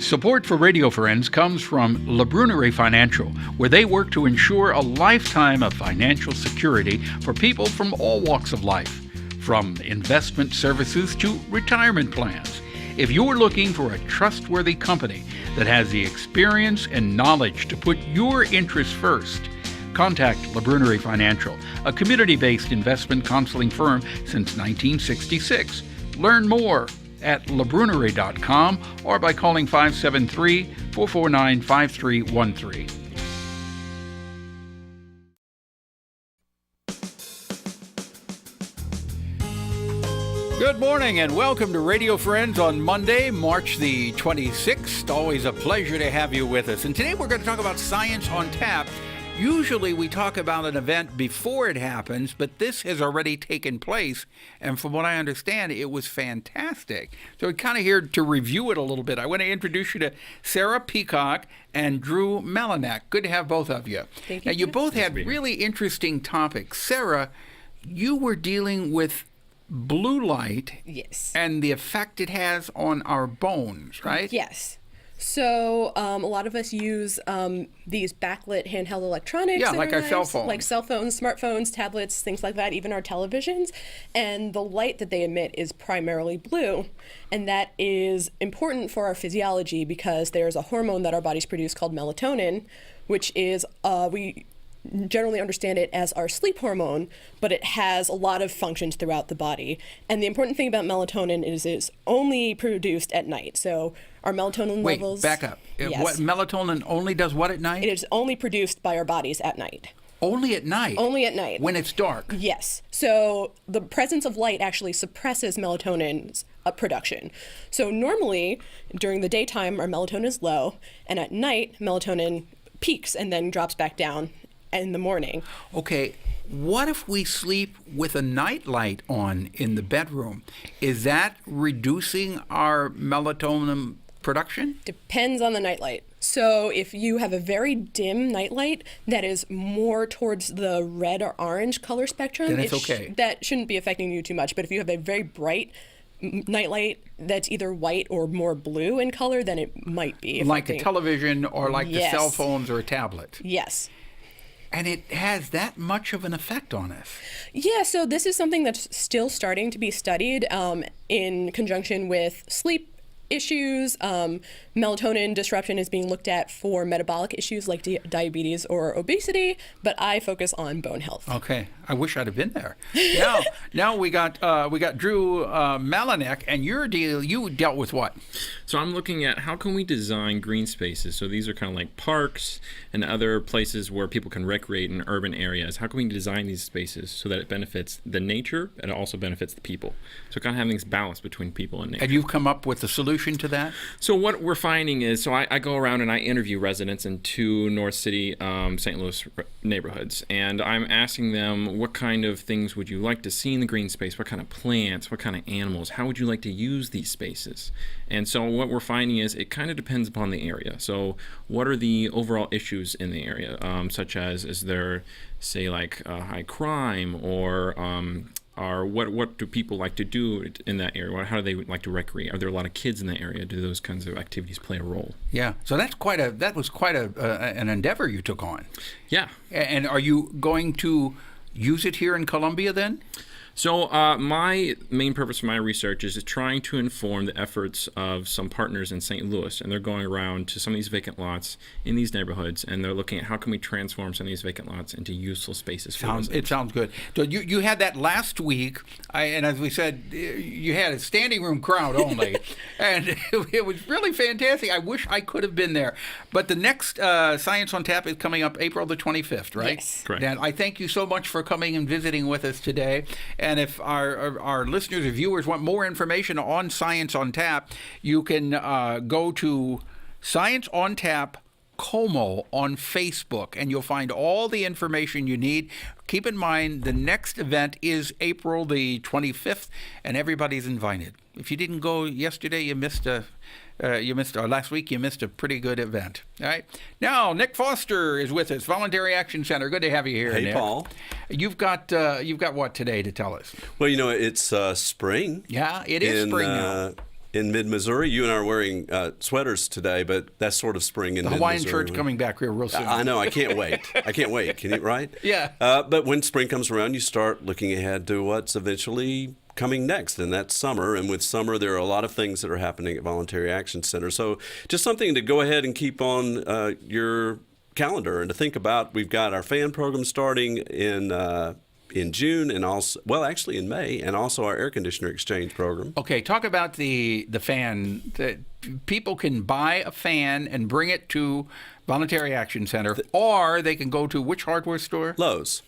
Support for Radio Friends comes from La Brunerie Financial, where they work to ensure a lifetime of financial security for people from all walks of life, from investment services to retirement plans. If you're looking for a trustworthy company that has the experience and knowledge to put your interests first, contact La Brunerie Financial, a community-based investment counseling firm since 1966. Learn more at labrunerie.com or by calling 573-449-5313. Good morning and welcome to Radio Friends on Monday, March the 26th. Always a pleasure to have you with us. And today we're going to talk about Science on Tap. Usually we talk about an event before it happens, but this has already taken place, and from what I understand, it was fantastic. So we're kind of here to review it a little bit. I want to introduce you to SARAH Peacock and DREW MALLINAK. Good to have both of you. Thank you. Now, you both had really interesting topics. Sarah, you were dealing with blue light. Yes. And the effect it has on our bones, right? Yes. So a lot of us use these backlit handheld electronics. Yeah, like our cell phones. Like cell phones, smartphones, tablets, things like that, even our televisions. And the light that they emit is primarily blue. And that is important for our physiology because there's a hormone that our bodies produce called melatonin, which is, we generally understand it as our sleep hormone, but it has a lot of functions throughout the body. And the important thing about melatonin is it's only produced at night. So our melatonin levels... Wait, back up. Yes. What, melatonin only does what at night? It is only produced by our bodies at night. Only at night? Only at night. When it's dark? Yes. So the presence of light actually suppresses melatonin's production. So normally, during the daytime, our melatonin is low, and at night, melatonin peaks and then drops back down in the morning. Okay, what if we sleep with a night light on in the bedroom? Is that reducing our melatonin production? Depends on the nightlight. So if you have a very dim nightlight that is more towards the red or orange color spectrum, then it's okay. That shouldn't be affecting you too much. But if you have a very bright nightlight that's either white or more blue in color, then it might be affecting. Like a television or like Yes. the cell phones or a tablet? Yes. And it has that much of an effect on us. Yeah, so this is something that's still starting to be studied in conjunction with sleep issues. Melatonin disruption is being looked at for metabolic issues like diabetes or obesity, but I focus on bone health. Okay, I wish I'd have been there. Now we got DREW MALLINAK, and you dealt with what? So I'm looking at how can we design green spaces. So these are kind of like parks and other places where people can recreate in urban areas. How can we design these spaces so that it benefits the nature and it also benefits the people? So kind of having this balance between people and nature. Have you come up with a solution to that? So what we're finding is, so I go around and I interview residents in 2 North City, St. Louis neighborhoods, and I'm asking them what kind of things would you like to see in the green space, what kind of plants, what kind of animals, how would you like to use these spaces? And so what we're finding is it kind of depends upon the area. So what are the overall issues in the area, such as is there, say, like high crime or what do people like to do in that area? How do they like to recreate? Are there a lot of kids in that area? Do those kinds of activities play a role? Yeah, so that was quite an endeavor you took on. Yeah. And are you going to use it here in Columbia then? So my main purpose for my research is trying to inform the efforts of some partners in St. Louis, and they're going around to some of these vacant lots in these neighborhoods, and they're looking at how can we transform some of these vacant lots into useful spaces for residents. It sounds good. So you had that last week, and as we said, you had a standing room crowd only, and it was really fantastic. I wish I could have been there. But the next Science on Tap is coming up April the 25th, right? Yes. Correct. And I thank you so much for coming and visiting with us today. And if our listeners or viewers want more information on Science on Tap, you can go to Science on Tap CoMo on Facebook, and you'll find all the information you need. Keep in mind, the next event is April the 25th, and everybody's invited. If you didn't go yesterday, you missed last week, you missed a pretty good event. All right. Now, Nick Foster is with us, Voluntary Action Center. Good to have you here, Hey, Nick. Paul. You've got what today to tell us? Well, it's spring. Yeah, it is spring now. in mid-Missouri. You and I are wearing sweaters today, but that's sort of spring in The mid-Missouri. Hawaiian shirt's coming back here real soon. I know. I can't wait. I can't wait. Can you, right? Yeah. But when spring comes around, you start looking ahead to what's eventually coming next, and that's summer. And with summer, there are a lot of things that are happening at Voluntary Action Center. So just something to go ahead and keep on your calendar and to think about. We've got our fan program starting in June, and also, well, actually in May, and also our air conditioner exchange program. Okay, talk about the fan. People can buy a fan and bring it to Voluntary Action Center, or they can go to which hardware store? Lowe's.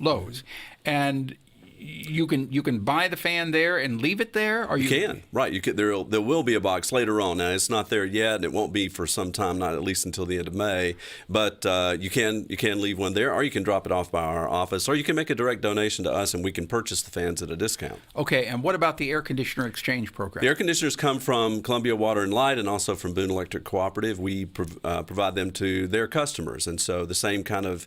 And you can buy the fan there and leave it there, or you can. Right. You could. There will be a box later on. Now it's not there yet, and it won't be for some time, not at least until the end of May. But you can leave one there, or you can drop it off by our office, or you can make a direct donation to us, and we can purchase the fans at a discount. Okay. And what about the air conditioner exchange program? The air conditioners come from Columbia Water and Light, and also from Boone Electric Cooperative. We provide them to their customers, and so the same kind of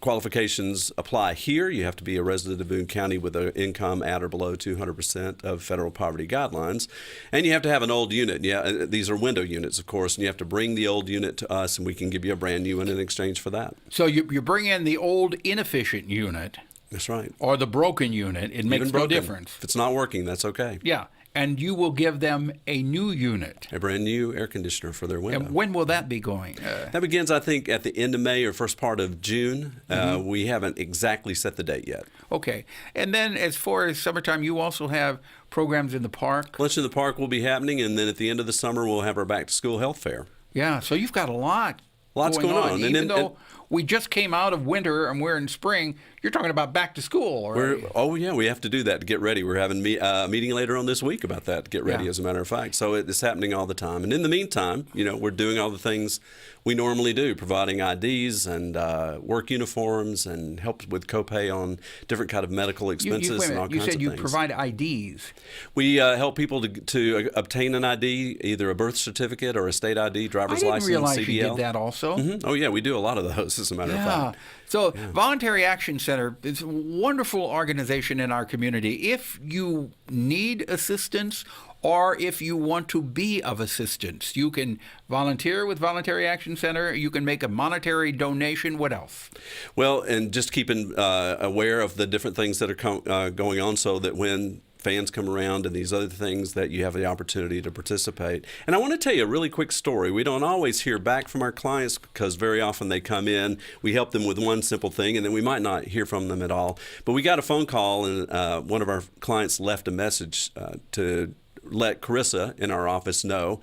qualifications apply here. You have to be a resident of Boone County with an income at or below 200% of federal poverty guidelines. And you have to have an old unit. Yeah, these are window units, of course, and you have to bring the old unit to us, and we can give you a brand new one in exchange for that. So you bring in the old inefficient unit. That's right. Or the broken unit. It makes no difference. If it's not working, that's okay. Yeah. And you will give them a new unit. A brand new air conditioner for their window. And when will that be going? That begins, I think, at the end of May or first part of June. We haven't exactly set the date yet. Okay. And then as far as summertime, you also have programs in the park? Lunch in the park will be happening, and then at the end of the summer, we'll have our back-to-school health fair. Yeah, so you've got a lot Lots going on. Even though we just came out of winter and we're in spring, you're talking about back to school already. Oh, yeah, we have to do that to get ready. We're having a meeting later on this week about that to get ready, as a matter of fact. So it's happening all the time. And in the meantime, we're doing all the things we normally do, providing IDs and work uniforms and help with copay on different kind of medical expenses and all kinds of things. You said you provide IDs. We help people to obtain an ID, either a birth certificate or a state ID, driver's license, CDL. I didn't realize you did that also. Mm-hmm. Oh, yeah, we do a lot of those, as a matter of fact. So Voluntary Action Center is a wonderful organization in our community. If you need assistance or if you want to be of assistance, you can volunteer with Voluntary Action Center. You can make a monetary donation. What else? Well, and just keeping aware of the different things that are going on so that when fans come around and these other things that you have the opportunity to participate. And I want to tell you a really quick story. We don't always hear back from our clients because very often they come in, we help them with one simple thing, and then we might not hear from them at all. But we got a phone call, and one of our clients left a message to let Carissa in our office know.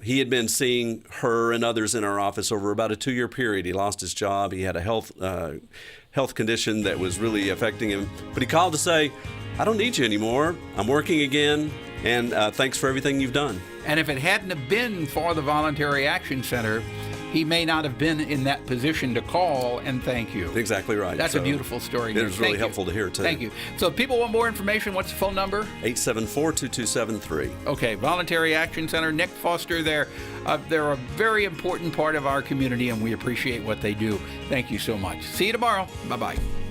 He had been seeing her and others in our office over about a 2-year period. He lost his job. He had a health condition that was really affecting him. But he called to say, I don't need you anymore. I'm working again, and thanks for everything you've done. And if it hadn't have been for the Voluntary Action Center, he may not have been in that position to call and thank you. Exactly right. That's a beautiful story. It was really helpful to hear, too. Thank you. So if people want more information, what's the phone number? 874-2273. Okay, Voluntary Action Center, Nick Foster there. They're a very important part of our community, and we appreciate what they do. Thank you so much. See you tomorrow. Bye-bye.